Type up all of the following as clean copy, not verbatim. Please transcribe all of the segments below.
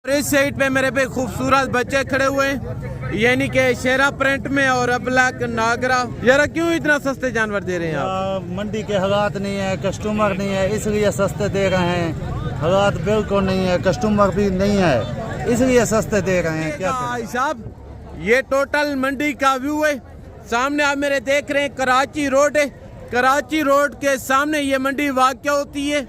इस साइड पे मेरे पे खूबसूरत बच्चे खड़े हुए हैं, यानी कि शेरा प्रिंट में और अबलक नागरा। यार क्यों इतना सस्ते जानवर दे रहे हैं आप? मंडी के हालात नहीं है, कस्टमर नहीं है, इसलिए सस्ते दे रहे हैं। हालात बिल्कुल नहीं है, कस्टमर भी नहीं है, इसलिए सस्ते दे रहे हैं। क्या भाई साहब, ये टोटल मंडी का व्यू है। सामने आप मेरे देख रहे हैं कराची रोड है। कराची रोड के सामने ये मंडी वाक़या होती है।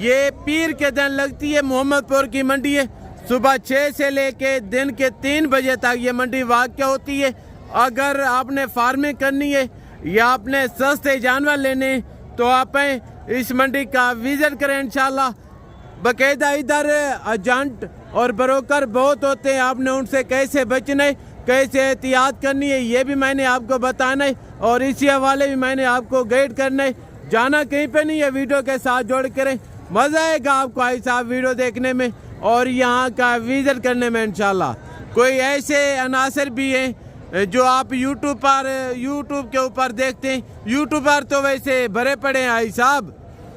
ये पीर के दिन लगती है। मोहम्मदपुर की मंडी है। सुबह 6 से लेके दिन के 3 बजे तक ये मंडी वाक़या होती है। अगर आपने फार्मिंग करनी है या आपने सस्ते जानवर लेने तो आप इस मंडी का विजिट करें इंशाल्लाह। बाकायदा इधर एजेंट और ब्रोकर बहुत होते हैं, आपने उनसे कैसे बचना है, कैसे एहतियात करनी है, ये भी मैंने आपको बताना है और इसी हवाले भी मैंने आपको गाइड करना है। जाना कहीं पे नहीं है, वीडियो के साथ जोड़ करें, मज़ा आएगा आपको भाई साहब वीडियो देखने में और यहाँ का विजिट करने में इंशाल्लाह। कोई ऐसे अनासर भी हैं जो आप यूट्यूब के ऊपर देखते हैं। यूट्यूब पर तो वैसे भरे पड़े हैं भाई साहब।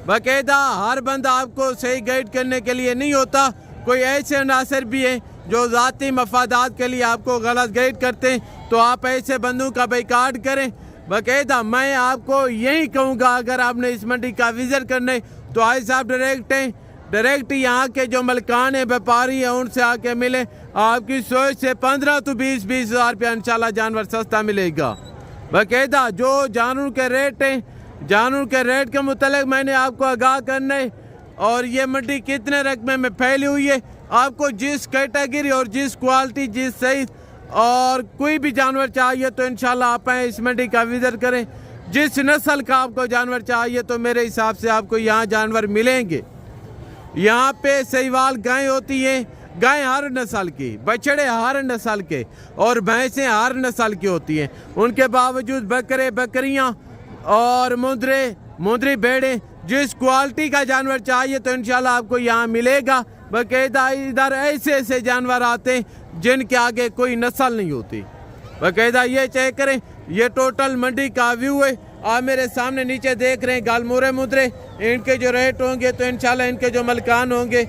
बाकायदा हर बंदा आपको सही गाइड करने के लिए नहीं होता। कोई ऐसे अनासर भी हैं जो ज़ाती मफादात के लिए आपको गलत गाइड करते हैं, तो आप ऐसे बंदों का बाइकाट करें। बाकायदा मैं आपको यही कहूँगा, अगर आपने इस मंडी का विजिट करने तो भाई साहब डायरेक्ट यहाँ के जो मलकान है, व्यापारी है, उनसे आके मिले। आपकी सोच से 15 तो 20 हज़ार रुपया इंशाल्लाह जानवर सस्ता मिलेगा। बाकायदा जो जानवर के रेट हैं, जानवर के रेट के मुतालिक मैंने आपको आगाह करना है और ये मंडी कितने रकबे में फैली हुई है। आपको जिस कैटेगरी और जिस क्वालिटी, जिस सही और कोई भी जानवर चाहिए तो इंशाल्लाह आप इस मंडी का विजिट करें। जिस नस्ल का आपको जानवर चाहिए तो मेरे हिसाब से आपको यहाँ जानवर मिलेंगे। यहाँ पे सहीवाल गाय होती हैं, गाय हर नस्ल की, बछड़े हर नस्ल के और भैंसें हर नस्ल की होती हैं। उनके बावजूद बकरे, बकरियाँ और मुंदरी भेड़ें, जिस क्वालिटी का जानवर चाहिए तो इंशाल्लाह आपको यहाँ मिलेगा। बाकायदा इधर ऐसे जानवर आते हैं जिनके आगे कोई नस्ल नहीं होती। बाकायदा ये चेक करें, ये टोटल मंडी का व्यू है। आप मेरे सामने नीचे देख रहे हैं गालमोरे मुद्रे, इनके जो रेट होंगे तो इंशाल्लाह इनके जो मलकान होंगे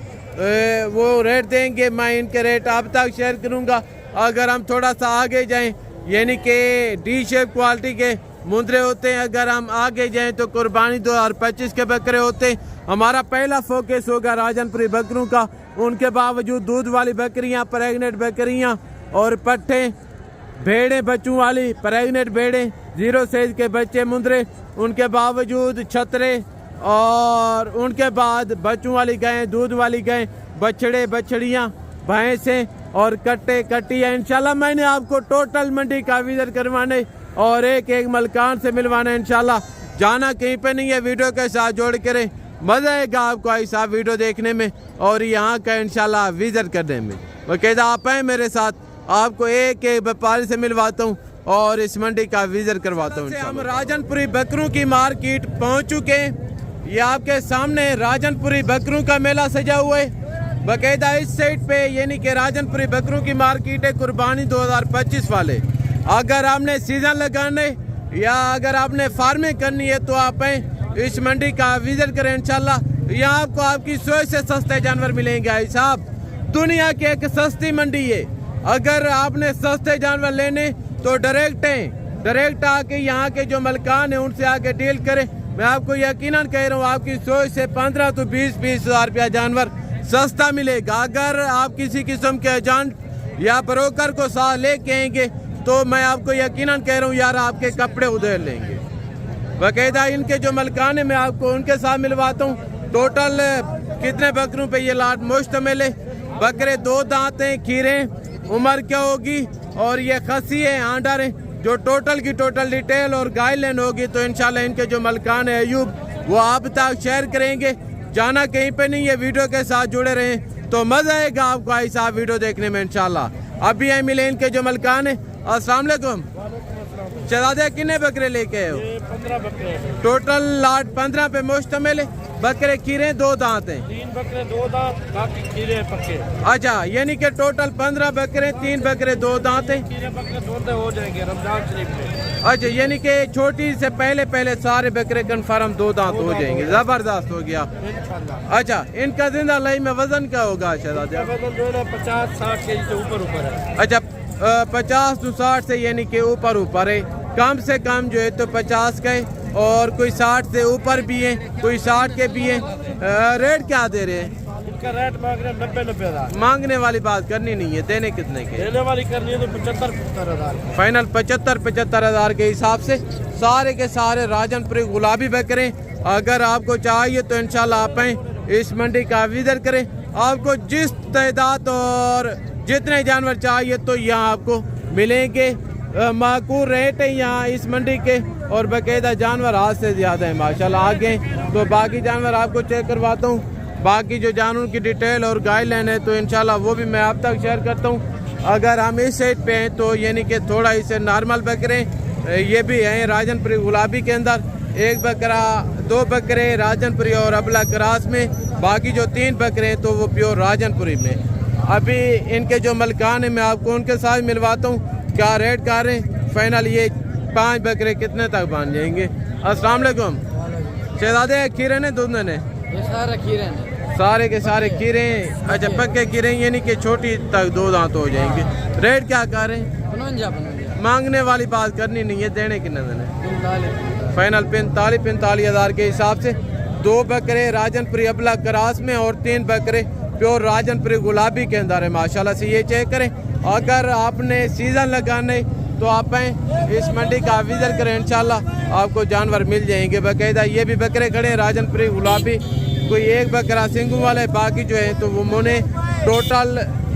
वो रेट देंगे। मैं इनके रेट आप तक शेयर करूँगा। अगर हम थोड़ा सा आगे जाएँ, यानी कि डी शेप क्वालिटी के मुंदरे होते हैं। अगर हम आगे जाएं तो कुर्बानी 2025 के बकरे होते हैं। हमारा पहला फोकस होगा राजनपुरी बकरों का। उनके बावजूद दूध वाली बकरियां, प्रेग्नेंट बकरियां और पट्ठे, भेड़ें बच्चों वाली प्रेग्नेंट भेड़ें, 0 साइज के बच्चे मुंदरे, उनके बावजूद छतरे और उनके बाद बच्चों वाली गायें, दूध वाली गायें, बछड़े, बछड़ियाँ, भैंसें और कट्टे, कट्टियाँ। इंशाल्लाह मैंने आपको टोटल मंडी का विजिट करवाने और एक मलकान से मिलवाना इंशाल्लाह। जाना कहीं पे नहीं है, वीडियो के साथ जोड़ करें, मज़ा आएगा आपको ऐसा वीडियो देखने में और यहाँ का इंशाल्लाह विजिट करने में। बाकायदा आप हैं मेरे साथ, आपको एक व्यापारी से मिलवाता हूँ और इस मंडी का विजिट करवाता हूँ। हम राजनपुरी बकरों की मार्केट पहुँच चुके हैं। ये आपके सामने राजनपुरी बकरों का मेला सजा हुआ है। बाकायदा इस साइड पे यानी कि राजनपुरी बकरों की मार्केट है, कुर्बानी 2025 वाले। अगर आपने सीजन लगाने या अगर आपने फार्मिंग करनी है तो आप इस मंडी का विजिट करें इंशाल्लाह। यहाँ आपको आपकी सोच से सस्ते जानवर मिलेंगे भाई साहब। दुनिया की एक सस्ती मंडी है। अगर आपने सस्ते जानवर लेने तो डायरेक्ट आके यहाँ के जो मलकान है उनसे आके डील करें। मैं आपको यकीनन कह रहा हूँ, आपकी सोच से 15 तो 20 हज़ार रुपया जानवर सस्ता मिलेगा। अगर आप किसी किस्म के एजेंट या ब्रोकर को साथ लेके आएंगे तो मैं आपको यकीनन कह रहा हूँ यार, आपके कपड़े उधेड़ लेंगे। बाकायदा इनके जो मलकान है मैं आपको उनके साथ मिलवाता हूँ। टोटल कितने बकरों पे ये लाट मुश्तमिल है। बकरे 2 दांत हैं, खीरे, उम्र क्या होगी और ये खसी है, आंडर है। जो टोटल की टोटल डिटेल और गाइडलाइन होगी तो इंशाल्लाह इनके जो मलकान है अयूब, वो आप तक शेयर करेंगे। जाना कहीं पे नहीं है, वीडियो के साथ जुड़े रहें तो मज़ा आएगा आपको ऐसा वीडियो देखने में इंशाल्लाह। अभी यहाँ मिले इनके जो मलकान है। अस्सलाम वालेकुम शहजादे, कितने बकरे लेके आए हो? 15 बकरे। टोटल लाट 15 पे मुश्तमिल है। बकरे खीरे 2 दांत हैं। 3 बकरे 2 दांत, बाकी खीरे पक्के। अच्छा, यानी कि टोटल 15 बकरे, 3 बकरे 2 दांत हैं। खीरे बकरे 2 हो जाएंगे रमजान शरीफ में। अच्छा, यानी कि छोटी से पहले पहले सारे बकरे कन्फर्म 2 दांत हो जाएंगे। जबरदस्त हो गया। अच्छा, इनका जिंदा लाई में वजन क्या होगा शहजादे? 50-60 केजी से ऊपर है। अच्छा, 50 से 60 से यानी कि ऊपर है। कम से कम जो है तो 50 का है और कोई 60 से ऊपर भी है, कोई 60 के भी है। रेट क्या दे रहे हैं? इनका रेट मांग रहे हैं 90-90 हज़ार। मांगने वाली बात करनी नहीं है, देने कितने के? देने वाली करनी है तो 75-75 हज़ार। फाइनल 75-75 हज़ार के हिसाब से सारे के सारे राजनपुरी गुलाबी बकरे। अगर आपको चाहिए तो इंशाल्लाह आप इस मंडी का विजिट करें। आपको जिस तादाद और जितने जानवर चाहिए तो यहाँ आपको मिलेंगे। माकूल रेट है यहाँ इस मंडी के और बाकायदा जानवर हाथ से ज़्यादा है माशाल्लाह। आगे तो बाकी जानवर आपको चेक करवाता हूँ। बाकी जो जानवरों की डिटेल और गाइडलाइन है तो इंशाल्लाह वो भी मैं आप तक शेयर करता हूँ। अगर हम इस साइड पे हैं तो यानी कि थोड़ा इसे नॉर्मल बकरे ये भी हैं राजनपुरी गुलाबी के अंदर। 1 बकरा 2 बकरे राजनपुरी और अबला क्रास में, बाकी जो 3 बकरे हैं तो वो प्योर राजनपुरी में। अभी इनके जो मलकान है मैं आपको उनके साथ मिलवाता हूँ क्या रेट कर रहे हैं। फाइनल ये 5 बकरे कितने तक बन जाएंगे? अस्सलाम वालेकुम शहजादे, खीरे ने दूध ने? ये सारा खीरे हैं, सारे के सारे खीरे हैं। अच्छा, पक्के खीरे यानी कि छोटी तक 2 दांत हो जाएंगे। रेट क्या कर रहे हैं? 55 मांगने वाली बात करनी नहीं है, देने कितने देने? फाइनल 45 हज़ार के हिसाब से 2 बकरे राजनपुरी अबला क्रास में और 3 बकरे प्योर राजनपुरी गुलाबी के अंदर है माशाल्लाह से। ये चेक करें। अगर आपने सीज़न लगाने तो आप इस मंडी का विजिट करें, इंशाल्लाह आपको जानवर मिल जाएंगे बाकायदा। ये भी बकरे खड़े हैं राजनपुरी गुलाबी। कोई 1 बकरा सिंगू वाले, बाकी जो है तो वो मुने। टोटल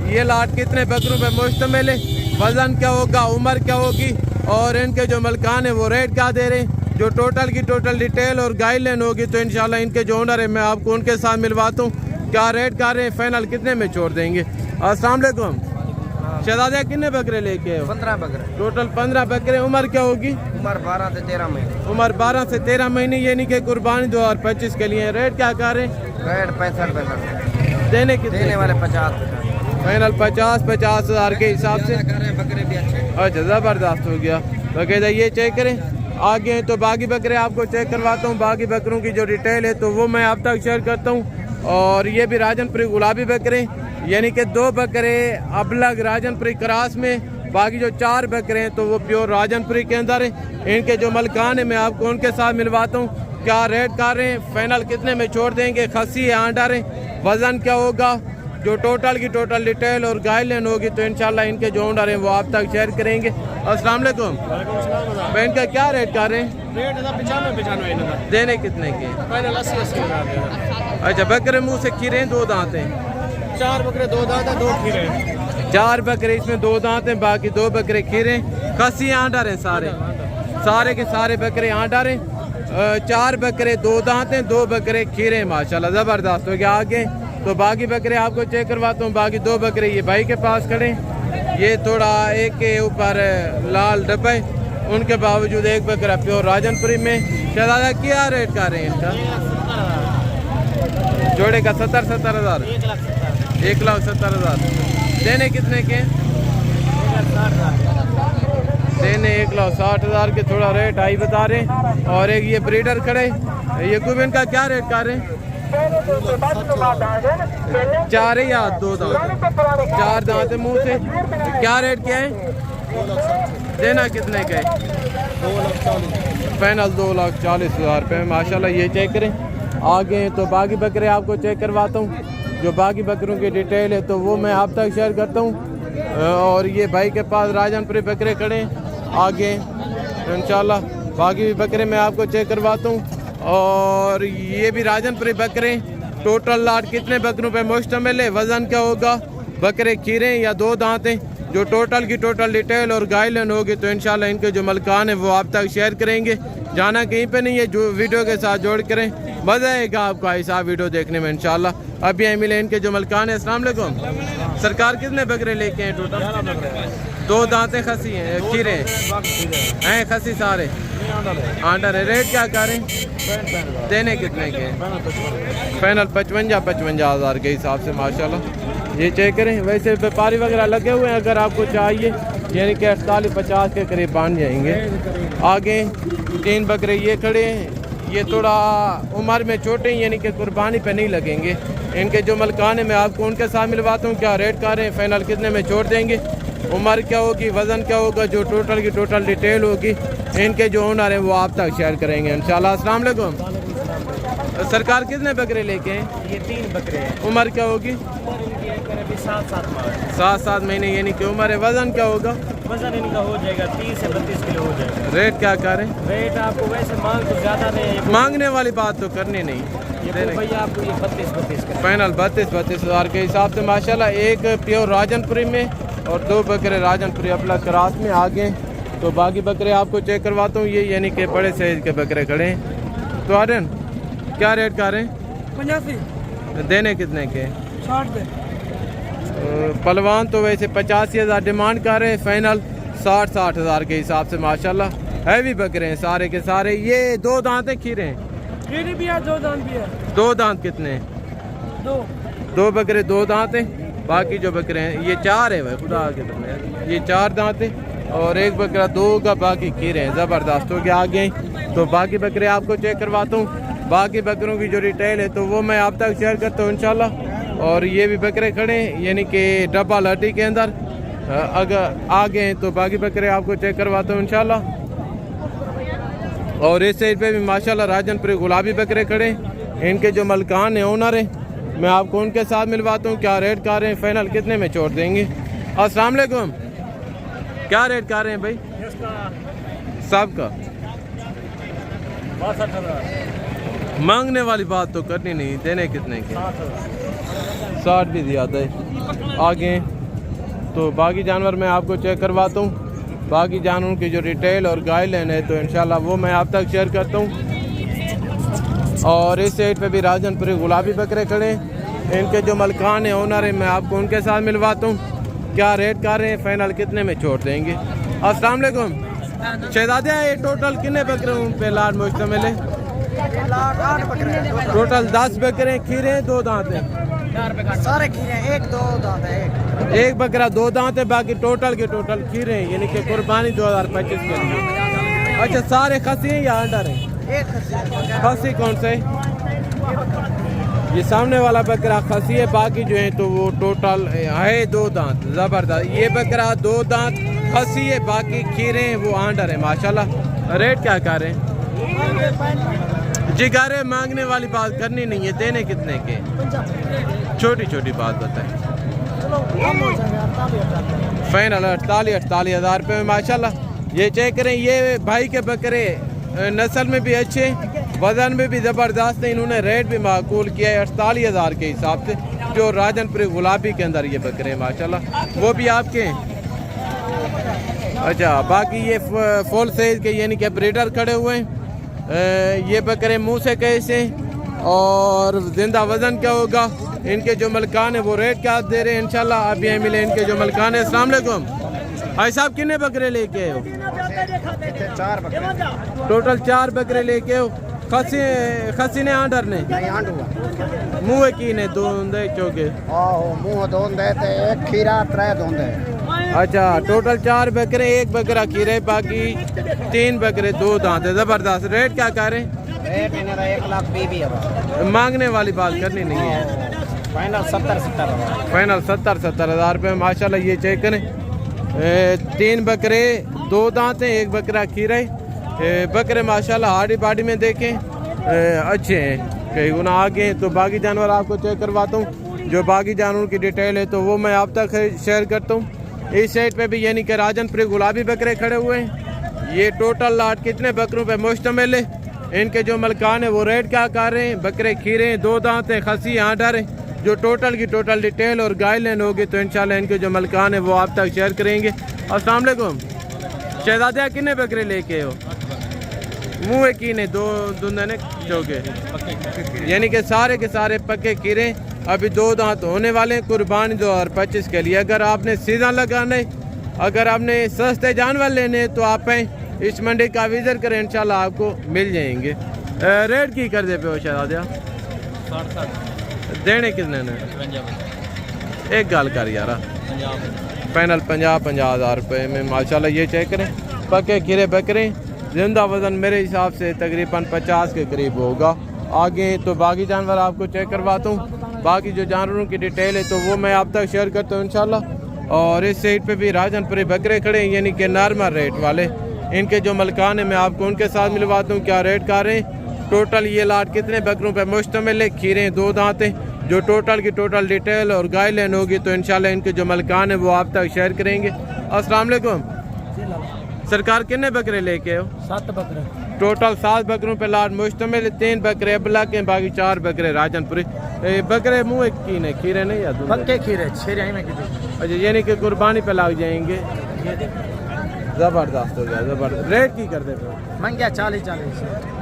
ये लाट कितने बकरों पे मुश्तमिल है, वज़न क्या होगा, उम्र क्या होगी और इनके जो मलकान है वो रेट क्या दे रहे हैं, जो टोटल की टोटल डिटेल और गाइडलाइन होगी तो इंशाल्लाह इनके जो ओनर है मैं आपको उनके साथ मिलवाता हूँ क्या रेट कर रहे हैं, फाइनल कितने में छोड़ देंगे। अस्सलाम वालेकुम शहजादे, कितने बकरे लेके? 15 बकरे। टोटल 15 बकरे। उम्र क्या होगी? उम्र 12 से 13 महीने। उम्र 12 से 13 महीने यानी कि कुर्बानी 2025 के लिए। रेट क्या कर रहे हैं? रेट 65 देने कितने? देने वाले 50। फाइनल 50 हज़ार के हिसाब से। बकरे भी अच्छे। अच्छा, ज़बरदस्त हो गया बाकायदा। ये चेक करें। आगे तो बाकी बकरे आपको चेक करवाता हूँ। बाकी बकरों की जो डिटेल है तो वो मैं आप तक शेयर करता हूँ। और ये भी राजनपुरी गुलाबी बकरे यानी कि 2 बकरे अबलग राजनपुरी क्रास में, बाकी जो 4 बकरे हैं तो वो प्योर राजनपुरी के अंदर है। इनके जो मलकान है मैं आपको उनके साथ मिलवाता हूँ क्या रेट कर रहे हैं, फाइनल कितने में छोड़ देंगे। खस्सी है, आंडा है, वज़न क्या होगा, जो टोटल की टोटल डिटेल और गाइडलाइन होगी तो इंशाल्लाह इनके जो ओनर हैं वो आप तक शेयर करेंगे। अस्सलाम वालेकुम बहन, का क्या रेट कर रहे हैं? रेट 95 देने कितने के? फाइनल 80 हज़ार। अच्छा, बकरे मुँह से खीरे 2 दांत हैं? 4 बकरे 2 दांत है, 2 खीरे हैं। 4 बकरे इसमें 2 दांत हैं, बाकी 2 बकरे खीरे। खस्सी आंडर हैं, सारे के सारे बकरे आंडर हैं। 4 बकरे 2 दांत हैं, 2 बकरे खीरे माशाल्लाह। ज़बरदस्त हो गया। आगे तो बाकी बकरे आपको चेक करवाता हूँ। बाकी 2 बकरे ये भाई के पास खड़े। ये थोड़ा एक के ऊपर लाल डब्बा है, उनके बावजूद 1 बकरा प्योर राजनपुरी में। शहजादा क्या रेट कर रहे हैं इनका? जोड़े का 70 हज़ार। 1,70,000। देने कितने के? देने 1,60,000 के। थोड़ा रेट हाई बता रहे हैं। और एक ये ब्रीडर खड़े, ये कुबेन का क्या रेट कर रहे हैं? 4 है या 2 दांत? 4 दांत है मुँह से। क्या रेट क्या है? देना कितने का है? फाइनल 2,40,000 रुपये माशाल्लाह। ये चेक करें। आगे तो बाकी बकरे आपको चेक करवाता हूँ। जो बाकी बकरों की डिटेल है तो वो मैं आप तक शेयर करता हूँ। और ये भाई के पास राजनपुरी बकरे खड़े हैं। आगे इंशाल्लाह बाकी भी बकरे मैं आपको चेक करवाता हूँ। और ये भी राजनपुरी बकरे। टोटल लाट कितने बकरों पे मुश्तमिल है, वज़न क्या होगा, बकरे खीरे या 2 दांत हैं, जो टोटल की टोटल डिटेल और गाइडलाइन होगी तो इंशाल्लाह इनके जो मलकान है वो आप तक शेयर करेंगे। जाना कहीं पे नहीं है, जो वीडियो के साथ जोड़ करें, मज़ा आएगा आपको ऐसा वीडियो देखने में इंशाल्लाह। अभी यहीं मिले इनके जो मलकान है। अस्सलाम वालेकुम सरकार, कितने बकरे लेके हैं टोटल? 2 दांतें खसी हैं, खीरे हैं, खसी सारे आंडर है। रेट क्या करें? देने कितने के? फाइनल 55 हज़ार के हिसाब से माशाल्लाह। ये चेक करें। वैसे व्यापारी वगैरह लगे हुए हैं, अगर आपको चाहिए यानी कि 48-50 के करीब बन जाएंगे। आगे 3 बकरे ये खड़े हैं, ये थोड़ा उम्र में छोटे हैं यानी कि कुर्बानी पे नहीं लगेंगे। इनके जो मलकान है मैं आपको उनके साथ मिलवाता हूँ, क्या रेट कर रहे हैं, फाइनल कितने में छोड़ देंगे, उम्र क्या होगी, वज़न क्या होगा, जो टोटल की टोटल डिटेल होगी इनके जो ओनर हैं वो आप तक शेयर करेंगे इंशाल्लाह। अस्सलाम वालेकुम। सरकार कितने बकरे लेके हैं? ये 3 बकरे हैं। उम्र क्या होगी? 7 महीने यानी कि उम्र है। वज़न क्या होगा? वजन इनका हो जाएगा 30 से 32 किलो हो जाएगा। रेट क्या करें? रेट आपको वैसे मांग तो ज़्यादा नहीं है, मांगने वाली बात तो करनी नहीं, भैया आपको ये 32 का फाइनल 32 हज़ार के हिसाब से माशाल्लाह। एक प्योर राजनपुरी में और 2 बकरे राजनपुरी अपना क्रास में आगे। तो बाकी बकरे आपको चेक करवाता हूँ, ये यानी कि बड़े साइज के बकरे खड़े हैं। तो आर्यन क्या रेट कर रहे हैं? 85 देने कितने के? 60 दे। पलवान तो वैसे 85,000 डिमांड कर रहे हैं, फाइनल 60 हज़ार के हिसाब से माशाल्लाह। हैवी बकरे हैं सारे के सारे। ये 2 दांत हैं, खीरे हैं? खीरे भी है, 2 दांत भी है। 2 दांत कितने हैं? 2 बकरे 2 दांत हैं। बाकी जो बकरे हैं ये 4 है भाई, खुदा के दरमियान ये 4 दांत है और एक बकरा 2 का, बाकी खीरे हैं। ज़बरदस्त हो गया आगे। तो बाकी बकरे आपको चेक करवाता हूँ, बाकी बकरों की जो डिटेल है तो वो मैं आप तक शेयर करता हूँ इंशाल्लाह। और ये भी बकरे खड़े हैं यानी कि डब्बा लटी के अंदर। अगर आगे हैं तो बाकी बकरे आपको चेक करवाता हूँ इंशाल्लाह। और इस साइड पे भी माशाल्लाह राजनपुरी गुलाबी बकरे खड़े हैं, इनके जो मलकान हैं ओनर हैं मैं आपको उनके साथ मिलवाता हूँ, क्या रेट कर रहे हैं, फाइनल कितने में छोड़ देंगे। अस्सलाम वालेकुम। क्या रेट कर रहे हैं भाई सब का? 62,000। मांगने वाली बात तो करनी नहीं, देने कितने के? 60 भी ज़्यादा है आगे। तो बाकी जानवर मैं आपको चेक करवाता हूँ, बाकी जानवरों की जो डिटेल और गाइडलाइन है तो इंशाल्लाह वो मैं आप तक शेयर करता हूँ। और इस साइड पे भी राजनपुरी गुलाबी बकरे खड़े हैं, इनके जो मलकान है ओनर है मैं आपको उनके साथ मिलवाता हूँ, क्या रेट कर रहे हैं, फाइनल कितने में छोड़ देंगे। अस्सलाम वालेकुम। शहजादिया ये टोटल कितने बकरे पे लाट मुश्तमिल है? टोटल 10 बकरे खीरे हैं, 2 दांत हैं? सारे खीरे हैं, 1-2 दांत है। एक बकरा 2 दांत है, बाकी टोटल के टोटल खीरे हैं यानी कि कुर्बानी 2025 के लिए। अच्छा सारे खसी हैं या अंडर हैं? एक खसी कौन से? ये सामने वाला बकरा खसी है, बाकी जो है तो वो टोटल है 2 दांत। ज़बरदस्त। ये बकरा 2 दांत खसी है, बाकी खीरे हैं वो आंडर है माशाल्लाह। रेट क्या कर रहे हैं? जिगारे मांगने वाली बात करनी नहीं है, देने कितने के? छोटी छोटी बात बताएं। फाइनल 48 हज़ार रुपये में माशाल्लाह। ये चेक करें, ये भाई के बकरे नस्ल में भी अच्छे, वज़न में भी ज़बरदस्त है, इन्होंने रेट भी माकूल किया है 48 हज़ार के हिसाब से। जो राजनपुरी गुलाबी के अंदर ये बकरे हैं माशाल्लाह, वो भी आपके हैं। अच्छा बाकी ये फुल साइज के यानी कि ब्रीडर खड़े हुए हैं। ये बकरे मुंह से कैसे और जिंदा वज़न क्या होगा, इनके जो मलकान है वो रेट क्या दे रहे हैं इंशाल्लाह अभी हमें मिले इनके जो मलकान है। अस्सलाम वालेकुम भाई साहब, कितने बकरे लेके आए हो? 4 बकरे टोटल 4 बकरे लेके हो। खसी ने आंडर ने मुँह की ने 2 चौके मुँह दोंदे ते 1 खीरा 3 दोंदे। अच्छा टोटल 4 बकरे, 1 बकरा खीरे, बाकी 3 बकरे 2 दांत है। ज़बरदस्त। रेट क्या कर रहे हैं? रेट इन्हें 1,20,000 है। मांगने वाली बात करनी नहीं है, फाइनल 70,000। फाइनल 70 हज़ार रुपये माशाल्लाह। ये चेक करें, 3 बकरे 2 दांत हैं, 1 बकरा खीरा है। बकरे माशाल्लाह हार्डी बाडी में देखें अच्छे हैं, कई गुना आगे हैं। तो बाकी जानवर आपको चेक करवाता हूँ, जो बाकी जानवरों की डिटेल है तो वो मैं आप तक शेयर करता हूँ। इस साइड पे भी यानी कि राजनपुरी गुलाबी बकरे खड़े हुए हैं। ये टोटल लाट कितने बकरों पे मुश्तमिल है, इनके जो मलकान है वो रेट क्या कर रहे हैं। बकरे खीरे हैं, 2 दांत हैं, खसी आंडर है। जो टोटल की टोटल डिटेल और गाइडलाइन होगी तो इंशाल्लाह इनके जो मलकान है वो आप तक शेयर करेंगे। अस्सलाम वालेकुम। शहजादिया कितने बकरे लेके हो? मुँह की ने 2 दुंदने चौके यानी कि सारे के सारे पक्के खीरे, अभी 2 दांत होने वाले हैं कुर्बानी 2025 के लिए। अगर आपने सीजन लगाना है, अगर आपने सस्ते जानवर लेने हैं तो आप इस मंडी का विजिट करें, इंशाल्लाह आपको मिल जाएंगे। रेट की कर दे पे हो शहजादिया? 60 देने कितने ने? एक गल कर यार, फाइनल 50 हज़ार रुपये में माशाल्लाह। ये चेक करें, पक्के खीरे बकरे जिंदा वज़न मेरे हिसाब से तकरीबन 50 के करीब होगा। आगे तो बाकी जानवर आपको चेक करवाता हूँ। बाकी जो जानवरों की डिटेल है तो वो मैं आप तक शेयर करता हूँ इंशाल्लाह। और इस साइड पे भी राजनपुरी बकरे खड़े हैं, यानी कि नॉर्मल रेट वाले। इनके जो मलकान है मैं आपको उनके साथ मिलवाता हूँ, क्या रेट कर रहे हैं। टोटल ये लाट कितने बकरों पे मुश्तमिल है। खीरें 2 दांत हैं। जो टोटल की टोटल डिटेल और गाइडलाइन होगी तो इंशाल्लाह इनके जो मलकान है वो आप तक शेयर करेंगे। अस्सलाम वालेकुम। सरकार कितने बकरे लेके हो? 7 बकरे। टोटल 7 बकरों पे लाट मुश्तमिल। 3 बकरे अबलग हैं, बाकी 4 बकरे राजनपुरी। बकरे मुँह की ने खीरे नहीं या पक्के खीरे छेरे में अच्छा, यानी कि कुर्बानी पे लग जाएंगे। ज़बरदस्त हो गया, ज़बरदस्त। रेट की कर देते हो? मंगिया 40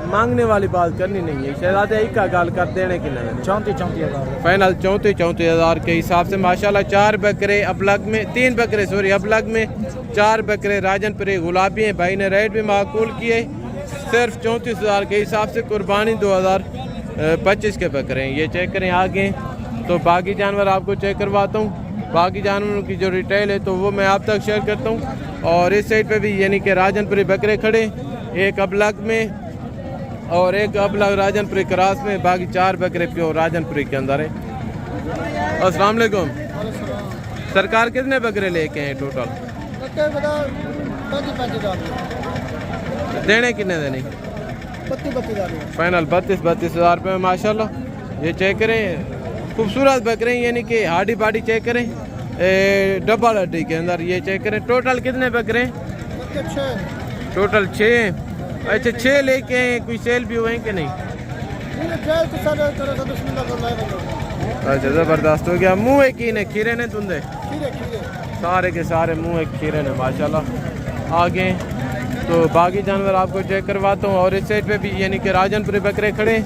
मांगने वाली बात करनी नहीं है। शहजादे एक का गाल कर देने की नहीं। 34 हज़ार फाइनल 34 हज़ार के हिसाब से माशाल्लाह। 4 बकरे अबलग में, 3 बकरे सॉरी अबलग में, 4 बकरे राजनपुरी गुलाबी हैं। भाई ने रेट भी माकूल किए, सिर्फ 34 हज़ार के हिसाब से। कुर्बानी 2025 के बकरे हैं। ये चेक करें आगे। तो बाकी जानवर आपको चेक करवाता हूँ। बाकी जानवरों की जो रिटेल है तो वो मैं आप तक शेयर करता हूँ। और इस साइड पे भी यानी कि राजनपुरी बकरे खड़े, एक अबलग में और एक अबलग राजनपुरी क्रॉस में, बाकी 4 बकरे प्योर राजनपुरी के अंदर है। अस्सलाम वालेकुम। सरकार कितने बकरे लेके हैं टोटल? देने कितने देने? 32 फाइनल 32 हज़ार रुपये माशाल्लाह। ये चेक करें, खूबसूरत बकरे यानी कि हाडी बाडी चेक करें, डबल हड्डी के अंदर। ये चेक करें टोटल कितने बकरे? टोटल 6। अच्छा 6 लेके हैं, कोई सेल भी हुए हैं कि नहीं? अच्छा ज़बरदस्त हो गया। मुँह एक ही ने खीरे ने तुंदे सारे के सारे मुँह एक खीरे ने माशाल्लाह। आगे तो बाकी जानवर आपको चेक करवाता हूँ। और इस साइड पे भी यानी कि राजनपुरी बकरे खड़े,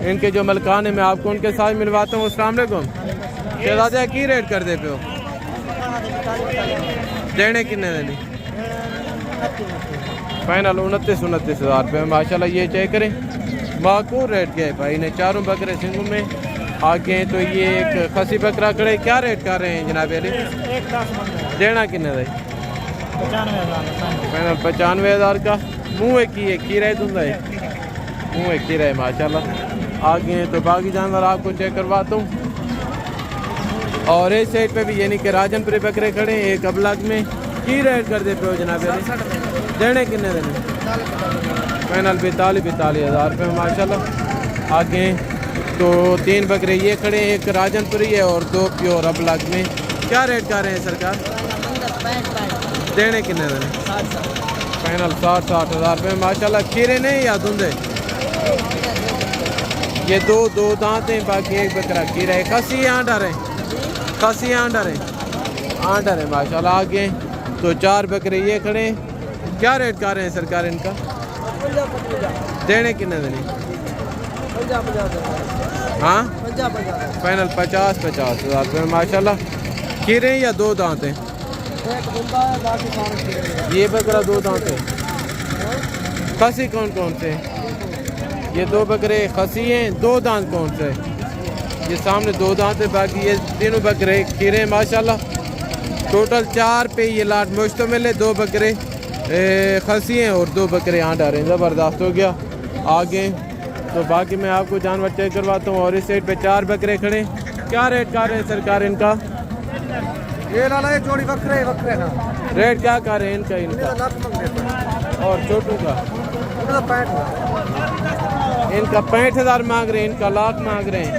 इनके जो मलकान है मैं आपको उनके साथ मिलवाता हूँ। अस्सलाम वालेकुम। शहजादा की रेट कर दे पे हो? देने कितने देने? फाइनल 29 हज़ार रुपये माशाल्लाह। ये चेक करें, माकूल रेट के भाई ने। 4 बकरे सिंगू में। आगे तो ये एक खसी बकरा खड़े, क्या रेट कर रहे हैं जनाब अली? देना कितने दे? 95 हज़ार का। मुँह एक ही है, खीरा दूंगा है, मुँह एक खीरा है माशाल्लाह। आगे तो बाकी जानवर आपको चेक करवाता हूँ। और इस साइड पे भी यानी कि राजनपुरी बकरे खड़े, एक अबलग में। की रेट कर देते हो जनाब? देने कितने देने? फाइनल 42 हज़ार रुपये माशाल्लाह। आगे तो 3 बकरे ये खड़े, एक राजनपुरी है और 2 प्योर अबलग में। क्या रेट कर रहे हैं सरकार? देने कितने देने? फाइनल 60 हज़ार रुपये माशाल्लाह। खीरे नहीं या धुंधे? ये 2 दांत हैं, बाकी एक बकरा खीरा है। खसी आंडर है, खसी आंडर है माशाल्लाह। आगे तो 4 बकरे ये खड़े। क्या रेट कर रहे हैं सरकार इनका? देने कितने देने? हाँ फाइनल 50 हज़ार रुपये माशाल्लाह। खीरे या 2 दांत हैं? ये बकरा 2 दांत है। खसी कौन कौन से? ये 2 बकरे खसी हैं। 2 दांत कौन से? ये सामने 2 दांत है, बाकी ये तीनों बकरे खीरे माशाल्लाह। टोटल 4 पे ये लाट मुश्तमिल है। 2 बकरे खसी हैं और 2 बकरे आंडा रहे हैं। ज़बरदस्त हो गया। आगे तो बाकी मैं आपको जानवर चेक करवाता हूँ। और इस साइड पे 4 बकरे खड़े। क्या रेट कर रहे हैं सरकार इनका? ये लाला ये जोड़ी बकरे ना रेट क्या कर रहे हैं इनका? और छोटू का? इनका 65 हज़ार मांग रहे हैं, इनका लाख मांग रहे हैं।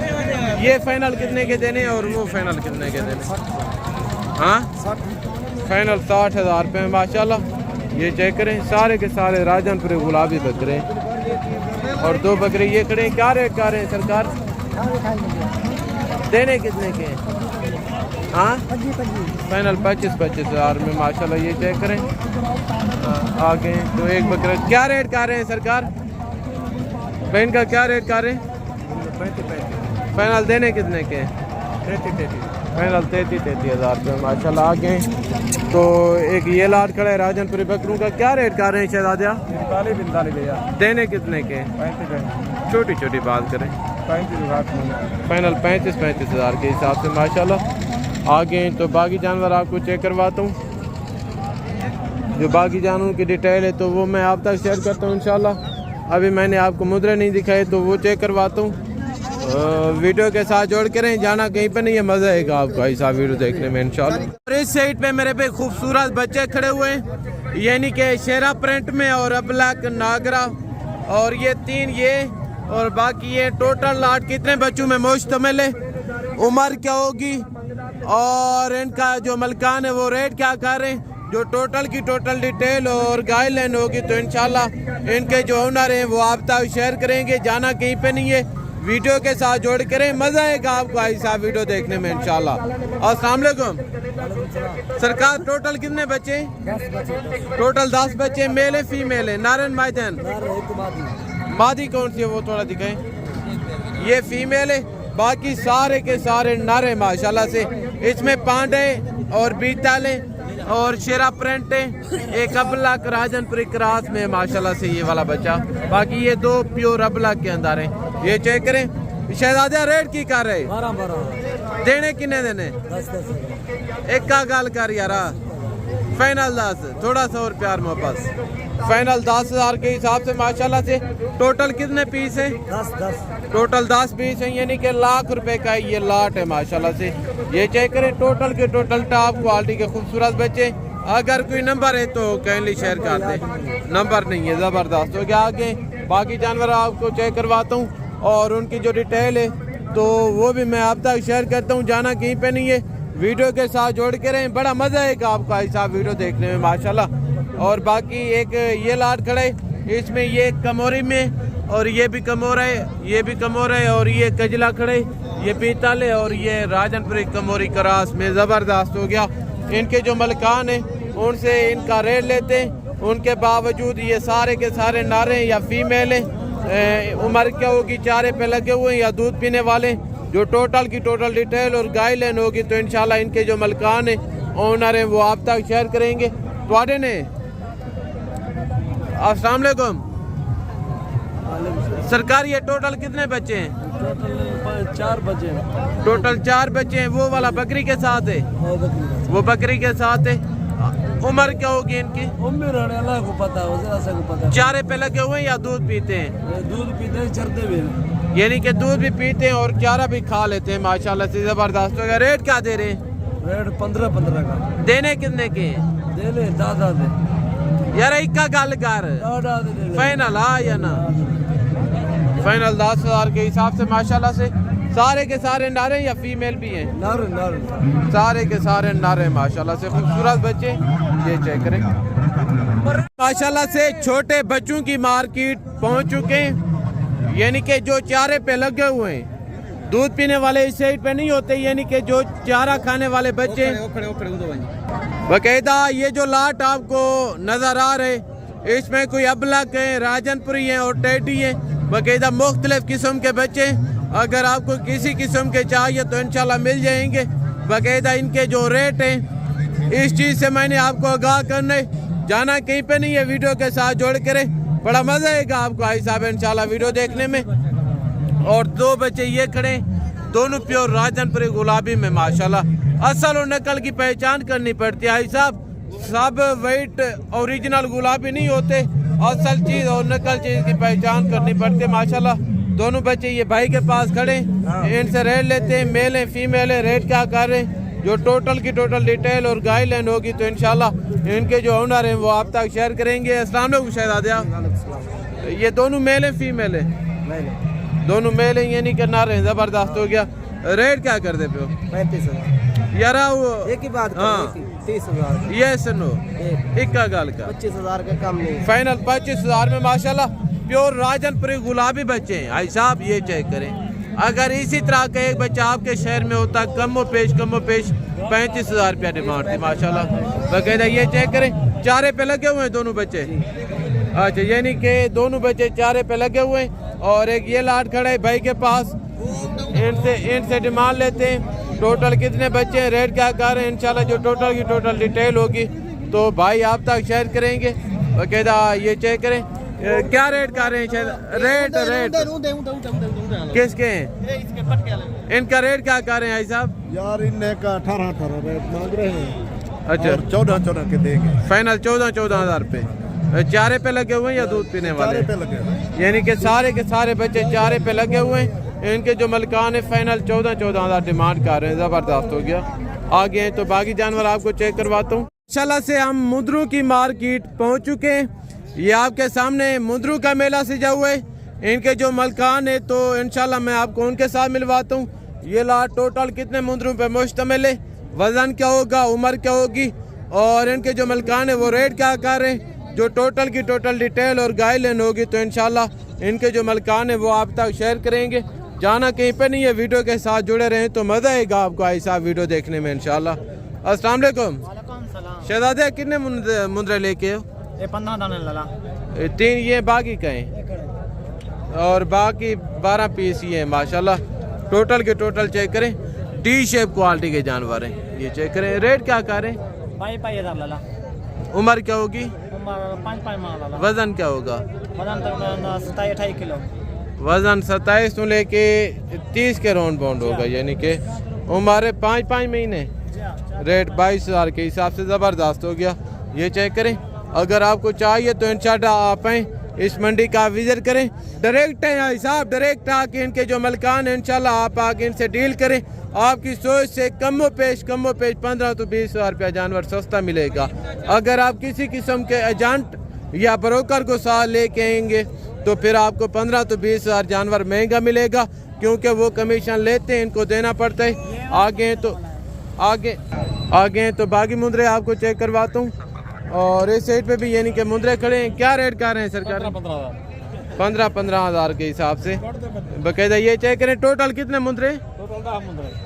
ये फाइनल कितने के देने और वो फाइनल कितने के देने? हाँ फाइनल 60 हज़ार रुपये माशाल्लाह। ये चेक करें, सारे के सारे राजनपुरी गुलाबी बकरे और 2 बकरे ये खड़े। क्या रेट कर रहे हैं सरकार? देने कितने के? हाँ फाइनल 25 हज़ार में माशाल्लाह। ये चेक करें। आगे तो एक बकरा। क्या रेट कर रहे हैं सरकार? बहन का क्या रेट कर रहे हैं? फाइनल देने कितने के? 33 फाइनल 33 हज़ार रुपये माशाल्लाह। आगे तो एक ये लाट खड़ा है राजनपुरी बकरों का। क्या रेट कर रहे हैं शहजादिया? 45 देने कितने के? छोटी छोटी बात करें। फाइनल 35 हज़ार के हिसाब से माशाल्लाह। आगे तो बाकी जानवर आपको चेक करवाता हूँ। जो बाकी जानवरों की डिटेल है तो वो मैं आप तक शेयर करता हूँ इंशाल्लाह। अभी मैंने आपको मुद्रा नहीं दिखाई तो वो चेक करवाता हूँ। वीडियो के साथ जोड़ के रहें, जाना कहीं पे नहीं है, मजा आएगा आपको ऐसा वीडियो देखने में इंशाल्लाह। और इस साइड पे मेरे पे खूबसूरत बच्चे खड़े हुए हैं, यानी कि शेरा प्रिंट में और अब्लैक नागरा, और ये 3 ये और बाकी ये टोटल लाट कितने बच्चों में मुश्तमिल है, उम्र क्या होगी और इनका जो मलकान है वो रेट क्या कर रहे हैं, जो टोटल की टोटल डिटेल और गाइडलाइन होगी तो इंशाल्लाह इनके जो ओनर हैं वो आप तक शेयर करेंगे। जाना कहीं पे नहीं है, वीडियो के साथ जोड़ करें, मजा आएगा आपको ऐसा वीडियो देखने में इंशाल्लाह। अस्सलाम वालेकुम सरकार, टोटल कितने बच्चे? 10 बच्चे। टोटल 10 बच्चे, मेल है फीमेल है? नारन मायदन मादी कौन सी है वो थोड़ा दिखाएं। ये फीमेल है, बाकी सारे के सारे नर है माशाल्लाह से। इसमें पांडे और बीतल है और शेरा प्रिंट है, एक अबला राजनपुरी क्रास में माशाल्लाह से ये वाला बच्चा। बाकी ये 2 प्योर अबला के अंदर है, ये चेक करें। शहजादा रेट की कर रहे? 12 देने किन्ने देने? 10 एक का गाल कर यारा, फाइनल 10, थोड़ा सा और प्यार मोहब्बत, फाइनल 10,000 के हिसाब से माशाल्लाह से। टोटल कितने पीस है? 10 टोटल 10 पीस है, यानी कि लाख रुपए का ये लाट है माशाल्लाह से। ये चेक करें, टोटल के टोटल टॉप क्वालिटी के खूबसूरत बच्चे। अगर कोई नंबर है तो काइंडली शेयर कर दे, नंबर नहीं है, ज़बरदस्त हो गया। आगे बाकी जानवर आपको चेक करवाता हूँ और उनकी जो डिटेल है तो वो भी मैं आप तक शेयर करता हूँ। जाना कहीं पे नहीं है, वीडियो के साथ जोड़ के रहें, बड़ा मजा आएगा आपको ऐसा वीडियो देखने में माशाल्लाह। और बाकी एक ये लाट खड़ा है, इसमें ये कमोरी में और ये भी कमोरा है, ये भी कमोरा है और ये कजला खड़े, ये पीतल है और ये राजनपुरी कमोरी क्रास में। ज़बरदस्त हो गया। इनके जो मलकान हैं उनसे इनका रेट लेते हैं, उनके बावजूद ये सारे के सारे नारे या फीमेल हैं, उम्र क्या होगी, चारे पे लगे हुए हैं या दूध पीने वाले। जो टोटल की टोटल डिटेल और गाइडलाइन होगी तो इंशाल्लाह इनके जो मलकान हैं ओनर हैं वो आप तक शेयर करेंगे। तो ने अस्सलाम वालेकुम सरकार, ये टोटल कितने बच्चे हैं? टोटल 4 बच्चे। टोटल 4 बच्चे हैं। वो वाला बकरी के साथ है? वो बकरी के साथ है। उम्र क्या होगी इनकी? उम्र अल्लाह को पता है, जरा सा को पता है। चारे पे लगे हुए हैं या दूध पीते हैं? दूध पीते हैं, चरते भी हैं। यानी कि दूध भी पीते हैं और चारा भी खा लेते हैं माशाल्लाह से। जबरदस्त हो गया। रेट क्या दे रहे हैं? रेट 15 का। देने कितने के हैं? दे ले दादा दे यार एक का गल कर, दादा दे ले। फाइनल आ या ना? फाइनल 10,000 के हिसाब से माशाल्लाह से। सारे के सारे नारे या फीमेल भी हैं? नार सारे के सारे नारे माशाल्लाह से। खूबसूरत बच्चे, ये चेक करें माशाल्लाह से। छोटे बच्चों की मार्केट पहुंच चुके हैं, यानी कि जो चारे पे लगे हुए हैं। दूध पीने वाले इस साइड पे नहीं होते, यानी कि जो चारा खाने वाले बच्चे। बाकायदा ये जो लाट आपको नजर आ रहे, इसमें कोई अबलक है, राजनपुरी है और टेडी है। बाकायदा मुख्तलिफ किस्म के बच्चे। अगर आपको किसी किस्म के चाहिए तो इंशाल्लाह मिल जाएंगे। बाकायदा इनके जो रेट हैं, इस चीज़ से मैंने आपको आगाह करना है। जाना कहीं पे नहीं है, वीडियो के साथ जोड़ करे, बड़ा मजा आएगा आपको भाई साहब इंशाल्लाह वीडियो देखने में। और 2 बच्चे ये खड़े, दोनों प्योर राजनपुरी गुलाबी में माशाल्लाह। असल और नकल की पहचान करनी पड़ती है भाई साहब, सब वाइट ओरिजिनल गुलाबी नहीं होते। असल चीज और नकल चीज की पहचान करनी पड़ती है माशाल्लाह। दोनों बच्चे ये भाई के पास खड़े, इनसे रेट लेते हैं, मेल है फीमेल है, रेट क्या कर रहे हैं। जो टोटल की टोटल डिटेल और गाइडलाइन होगी तो इंशाल्लाह इनके जो ओनर हैं वो आप तक शेयर करेंगे। अस्सलाम वालेकुम शहजादा, ये दोनों मेल है फीमेल है? दोनों मेल है, यानी कि नारे हैं। जबरदस्त हो गया। रेट क्या कर दे पे? 35,000 यार वो एक ही बात। हाँ 30,000 ये सुनो, एक का गाल का 25,000 का कम नहीं। फाइनल 25,000 में माशाल्लाह प्योर राजनपुरी गुलाबी बच्चे हैं भाई साहब। ये चेक करें, अगर इसी तरह का एक बच्चा आपके शहर में होता, कमो पेश 35,000 रुपया डिमांड थी माशाल्लाह। बाकायदा ये चेक करें, चारे पे लगे हुए हैं दोनों बच्चे। अच्छा, यानी कि दोनों बच्चे चारे पे लगे हुए हैं। और एक ये लाट खड़ा है भाई के पास, इनसे डिमांड लेते हैं। टोटल कितने बच्चे हैं, रेट क्या कर रहे हैं, इंशाल्लाह जो टोटल की टोटल डिटेल होगी तो भाई आप तक शेयर करेंगे। बाकायदा ये चेक करें क्या रेट कर रहे हैं। रेट किसके हैं? इनका रेट क्या कर रहे हैं भाई साहब? यार इनने का 18 रेट मांग रहे हैं। अच्छा। और 14 के देंगे। फाइनल 14,000 पे। चारे पे लगे हुए हैं या दूध पीने वाले? चारे पे लगे हुए हैं। यानी कि सारे के सारे बच्चे चारे पे लगे हुए हैं। इनके जो मलकान है फाइनल 14,000 डिमांड कर रहे हैं। ज़बरदस्त हो गया। आगे हैं तो बाकी जानवर आपको चेक करवाता हूँ। इंशाल्लाह से हम मुंदरू की मार्केट पहुँच चुके हैं। ये आपके सामने मुंदरू का मेला सजा हुआ है। इनके जो मलकान है तो इंशाल्लाह मैं आपको उनके साथ मिलवाता हूँ। ये लाट टोटल कितने मुंदरों पे मुश्तमिल है, वजन क्या होगा, उम्र क्या होगी और इनके जो मलकान है वो रेट क्या कर रहे हैं, जो टोटल की टोटल डिटेल और गाइडलाइन होगी तो इंशाल्लाह इनके जो मलकान है वो आप तक शेयर करेंगे। जाना कहीं पे नहीं है, वीडियो के साथ जुड़े रहें तो मज़ा आएगा आपको ऐसा वीडियो देखने में इंशाल्लाह। अस्सलाम वालेकुम शहजादे, कितने मुंदरे लेके हो? 15 दाने लला। 3 ये बाकी का हैं और बाकी 12 पीस ये हैं माशाल्लाह। टोटल के टोटल चेक करें, डी शेप क्वालिटी के जानवर हैं। ये चेक करें, रेट क्या करें? 5,000 लला। उम्र क्या होगी? उम्र 5 माह लला। वजन क्या होगा? वजन तक 27-28 किलो। वजन 27 से लेके 30 के राउंड बाउंड होगा, यानी कि उम्र 5 महीने। रेट 22,000 के हिसाब से ज़बरदस्त हो गया। ये चेक करें, अगर आपको चाहिए तो इंशाल्लाह आप आएँ, इस मंडी का विजिट करें। डायरेक्ट है यहाँ साहब, डायरेक्ट आके इनके जो मलकान है इंशाल्लाह आप आके इनसे डील करें। आपकी सोच से कमो पेश 15 तो 20,000 रुपया जानवर सस्ता मिलेगा। अगर आप किसी किस्म के एजेंट या ब्रोकर को साथ लेके आएंगे तो फिर आपको 15 तो 20,000 जानवर महंगा मिलेगा, क्योंकि वो कमीशन लेते हैं, इनको देना पड़ता है। आगे तो बाकी मुंदरे आपको चेक करवाता हूँ। और इस साइड पे भी यानी कि मुंदरे खड़े हैं। क्या रेट कर रहे हैं सरकार? 15,000 के हिसाब से बाकायदा। ये चेक करें, टोटल कितने मुंदरे?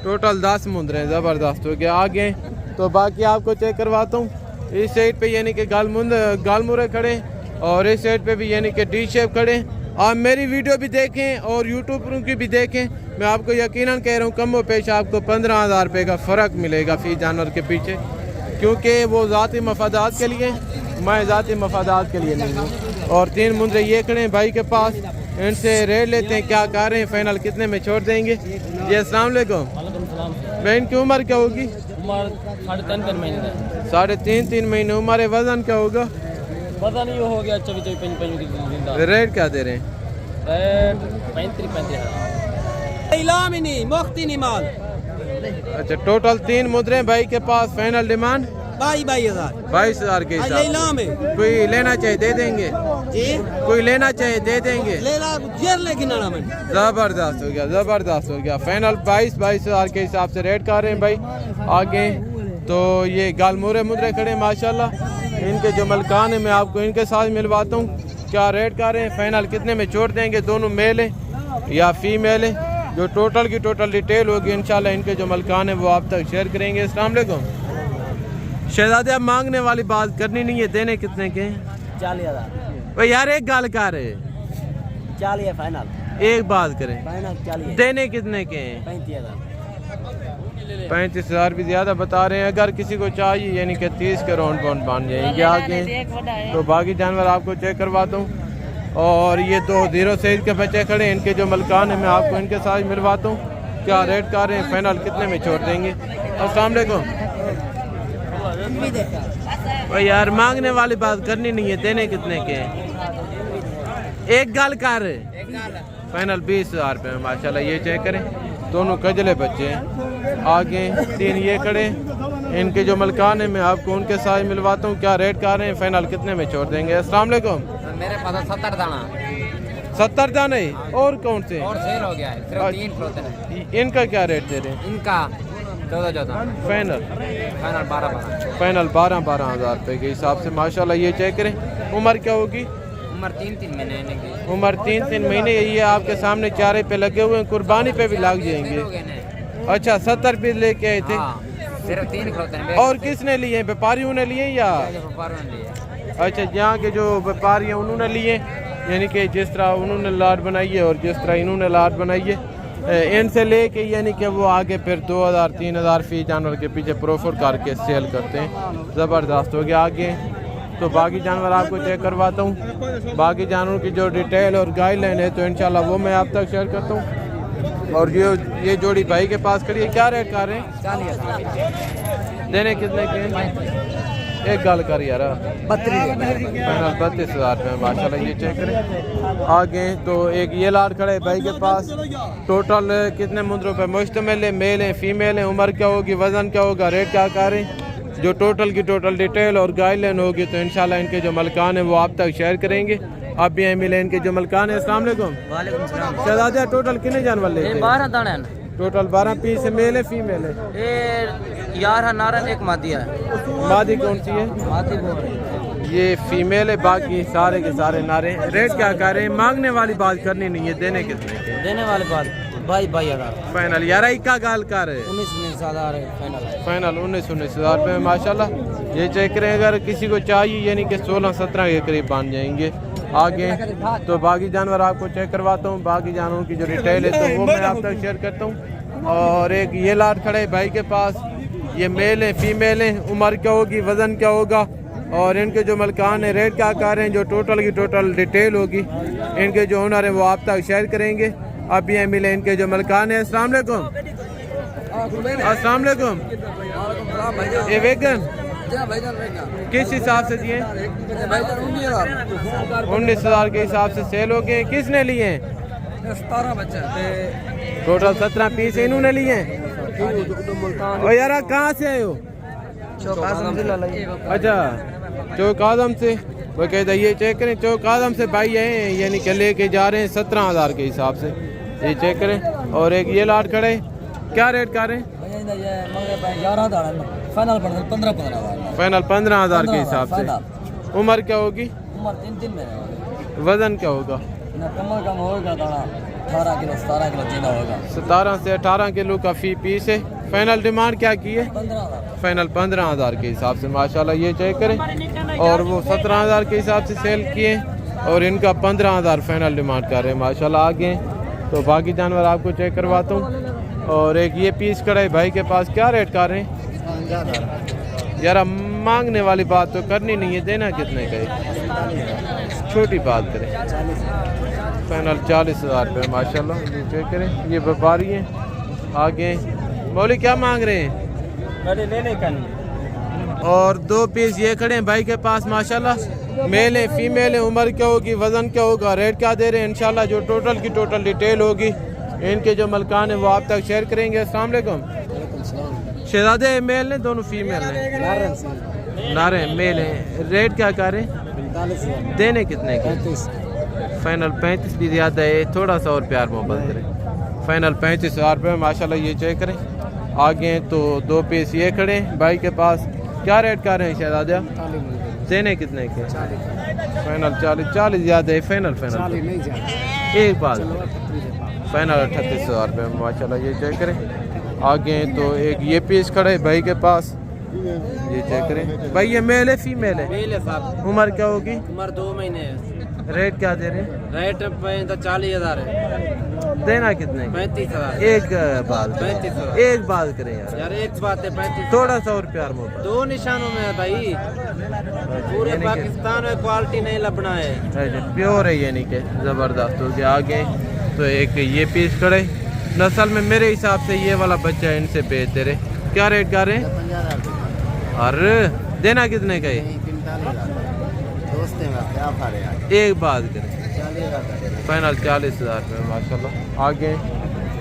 टोटल 10 मुंदरे हैं। ज़बरदस्त हो गया। आगे तो बाकी आपको चेक करवाता हूँ। इस साइड पे यानी कि गालमुरे खड़े हैं और इस साइड पे भी यानी कि डी शेप खड़े हैं। आप मेरी वीडियो भी देखें और यूट्यूब की भी देखें। मैं आपको यकीनन कह रहा हूँ कम व पेश आपको 15,000 रुपये का फ़र्क मिलेगा फी जानवर के पीछे, क्योंकि वो ज़ाती मफादात के लिए, मैं ज़ाती मफादात के लिए नहीं हूँ। और 3 मुंदरे ये खड़े हैं भाई के पास, इनसे रेट लेते हैं क्या कर रहे हैं, फाइनल कितने में छोड़ देंगे। जी अस्सलाम वालेकुम। मैं इनकी उम्र क्या होगी? उम्र 3.5 महीने। 3.5 महीने उम्र है। वजन क्या होगा? वजन ये हो गया 24-25 रेट क्या दे रहे हैं? 35 इलामी नहीं मुख्ती नहीं माल। अच्छा, टोटल 3 मुद्रे भाई के पास, फाइनल डिमांड 22,000 के हिसाब से। कोई लेना चाहे दे देंगे जी, कोई लेना चाहे दे देंगे। जबरदस्त हो गया, जबरदस्त हो गया। फाइनल 22,000 के हिसाब से रेट कर रहे हैं भाई। आगे तो ये गालमुरे मुद्रे खड़े माशाल्लाह। इनके जो मलकान है मैं आपको इनके साथ मिलवाता हूँ। क्या रेट कर रहे हैं, फाइनल कितने में छोड़ देंगे? दोनों मेल है या फीमेल है? जो टोटल की टोटल डिटेल होगी इंशाल्लाह इनके जो मलकान है वो आप तक शेयर करेंगे। अस्सलाम वालेकुम शहजादे, अब मांगने वाली बात करनी नहीं है। देने कितने के? 40,000 भाई यार एक गाल कर रहे, 40 है फाइनल। एक बात करें, फाइनल 40। देने कितने के हैं? 35,000। 35,000 भी ज़्यादा बता रहे हैं। अगर किसी को चाहिए यानी कि 30 के राउंड बाउंड बन जाएंगे। आगे तो बाकी जानवर आपको चेक करवाता हूँ। और ये 2 0 साइज के बच्चे खड़े हैं, इनके जो मलकान है मैं आपको इनके साथ मिलवाता हूँ। क्या रेट कर रहे हैं, फाइनल कितने में छोड़ देंगे? अस्सलाम वालेकुम भाई यार मांगने वाली बात करनी नहीं है। देने कितने के हैं? एक गाल कर रहे, फाइनल 20,000 रुपये में माशाल्लाह। ये चेक करें, दोनों कजले बच्चे हैं। आगे 3 ये खड़े, इनके जो मलकान है मैं आपको उनके साथ मिलवाता हूँ। क्या रेट कर रहे हैं, फाइनल कितने में छोड़ देंगे? अस्सलाम वालेकुम। मेरे पास 70 दाना। 70 दाने और कौन से? और सेल हो गया है, सिर्फ 3 होते हैं। इनका क्या रेट दे रहे हैं? इनका 14,000 फाइनल 12,000 12,000 रुपये के हिसाब से माशाल्लाह। ये चेक करें, उम्र क्या होगी? उम्र 3 महीने की। उम्र 3 महीने। ये आपके सामने चारे पे लगे हुए हैं, कुर्बानी पे भी लग जाएंगे। अच्छा, 70 पीस लेके आए थे। सिर्फ 3 होते हैं। और किसने लिए? व्यापारियों ने लिए या? अच्छा, यहाँ के जो व्यापारी हैं उन्होंने लिए, यानी कि जिस तरह उन्होंने लाट बनाई है और जिस तरह इन्होंने लाट बनाई है, इनसे लेके यानी कि वो आगे फिर 2,000-3,000 फी जानवर के पीछे प्रॉफिट करके सेल करते हैं। ज़बरदस्त हो गया। आगे तो बाकी जानवर आपको चेक करवाता हूँ। बाकी जानवरों की जो डिटेल और गाइडलाइन है तो इंशाल्लाह वो मैं आप तक शेयर करता हूँ। और ये जोड़ी भाई के पास खड़ी है। क्या रेट कर रहे हैं? देने कितने के? एक गाल कर यार, 32,000 रुपये माशाल्लाह। ये चेक करें। आगे तो एक ये लाट खड़ा है भाई के पास। टोटल कितने मुंदरों पे मुश्तमिल है? मेल है, फीमेल है, उम्र क्या होगी, वज़न क्या होगा, रेट क्या करें, जो टोटल की टोटल डिटेल और गाइडलाइन होगी तो इंशाल्लाह इनके जो मलकान है वो आप तक शेयर करेंगे। आप भी हैं मिले इनके जो मलकान है। अस्सलाम वालेकुम। शहजादा टोटल कितने जानवर लेते हैं? 12 दाने हैं। टोटल 12 पीस है। मेल है, फीमेल है? ये यार है नारन, एक मादिया है। मादी कौन सी है? मादी बोल ये फीमेल है, बाकी सारे के सारे नारे। रेट क्या कर रहे हैं? मांगने वाली बात करनी नहीं है, देने कितने के? देने वाले बात 22,000 फाइनल यार का गाल कर रहे? 19,000 फाइनल। फाइनल 19,000 रुपये माशाल्लाह। ये चेक करें, अगर किसी को चाहिए यानी कि 16-17 के करीब बन जाएंगे। आगे तो बाकी जानवर आपको चेक करवाता हूँ, बाकी जानवरों की जो डिटेल है तो वो मैं आप तक शेयर करता हूँ। और एक ये लाट खड़े भाई के पास, ये मेल है, फीमेल है, उम्र क्या होगी, वज़न क्या होगा और इनके जो मलकान है रेट क्या कर रहे हैं, जो टोटल की टोटल डिटेल होगी इनके जो ओनर है वो आप तक शेयर करेंगे। अब ये मिले इनके जो मलकान है। अस्सलाम वालेकुम। अस्सलाम वालेकुम। ये वेगन किस हिसाब से दिए? 19,000 के हिसाब से सेल हो गए। किसने लिए? 17 बच्चे टोटल 17 पीस इन्होंने लिए हैं। और यार कहाँ से आए हो? अच्छा, चौक आदम से। वो कहते ये चेक करें, चौक आदम से भाई हैं, यानी कि लेके जा रहे हैं 17,000 के हिसाब से। ये चेक करें। और एक ये लाट खड़े, क्या रेट कर रहे हैं? फाइनल 15,000 के हिसाब से। उम्र क्या होगी, वजन क्या होगा? कम होगा 18 किलो 17 किलो जिला होगा। 17 से 18 किलो का फी पीस है। फाइनल डिमांड क्या की है? 15,000। फाइनल 15,000 के हिसाब से माशाल्लाह। ये चेक करें। और वो 17,000 के हिसाब से सेल किए और इनका 15,000 फाइनल डिमांड कर रहे हैं माशाल्लाह। आगे तो बाकी जानवर आपको चेक करवाता हूँ। और एक ये पीस कड़ाई भाई के पास, क्या रेट कर रहे हैं? यार मांगने वाली बात तो करनी नहीं है, देना कितने का है? छोटी बात करें। फाइनल 40,000 रुपये माशाल्लाह। ये चेक करें। ये व्यापारी हैं। आगे मौली क्या मांग रहे हैं? और 2 पीस ये खड़े हैं भाई के पास माशाल्लाह। मेल है, फीमेल है, उम्र क्या होगी, वज़न क्या होगा, रेट क्या दे रहे हैं इंशाल्लाह जो टोटल की टोटल डिटेल होगी इनके जो मलकान है वो आप तक शेयर करेंगे। अस्सलाम वालेकुम। शहजादे मेल ने, दोनों फीमेल हैं? नारे मेल हैं। रेट क्या कर रहे हैं? देने कितने के? फाइनल 35 भी ज़्यादा है, थोड़ा सा और प्यार मोहब्बत करें। फाइनल 35,000 रुपये माशाल्लाह। ये चेक करें। आगे तो 2 पीस ये खड़े हैं भाई के पास, क्या रेट कर रहे हैं शहजादा? देने कितने के? फाइनल 40 ज़्यादा है। फाइनल एक बात, फाइनल 38,000 रुपये माशाल्लाह। ये चेक करें। आगे तो एक ये पीस खड़े है भाई के पास, ये चेक करें। भाई ये मेल है, फीमेल है? मेल है साहब। उम्र क्या होगी? उम्र 2 महीने है। रेट क्या दे रहे हैं? रेट 40,000 है। देना कितने? 35,000। एक बात 35,000। एक बात करें यार, एक बात है 35। थोड़ा सा और प्यार मोहब्बत। 2 निशानों में है भाई, पूरे पाकिस्तान में क्वालिटी नहीं लपना है। प्योर है यानी कि ज़बरदस्त हो गया। आगे तो एक ये पीस खड़े, नस्ल में मेरे हिसाब से ये वाला बच्चा है, इनसे बेच दे रहे। क्या रेट कर रहे हैं? अरे देना कितने का है? एक बात करें। फाइनल 40,000 रुपये माशाल्लाह। आगे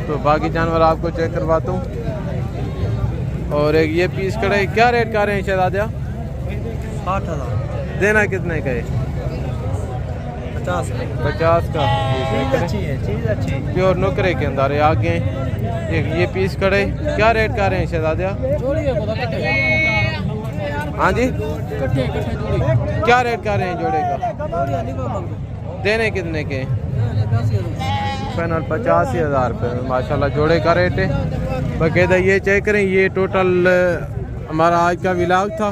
तो बाकी जानवर आपको चेक करवाता हूँ। और एक ये पीस खड़े, क्या रेट कर रहे हैं शहजादा? 60,000। देना कितने का है? 50 का। अच्छी है, चीज़ अच्छी है। प्योर नुकरे के अंदर है। आगे एक ये पीस खड़े, क्या रेट कर रहे हैं शहजादा? हाँ जी, क्या रेट कर रहे हैं जोड़े का? देने कितने के? फाइनल 85,000 रुपये माशाल्लाह जोड़े का रेट है। बाकायदा ये चेक करें। ये टोटल हमारा आज का व्लॉग था।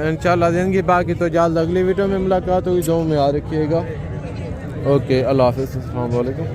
इंशाल्लाह ज़िंदगी बाकी तो जल्द अगली वीडियो में मुलाकात होगी। जो में याद रखिएगा। ओके, अल्लाह हाफ़िज़, अस्सलाम वालेकुम।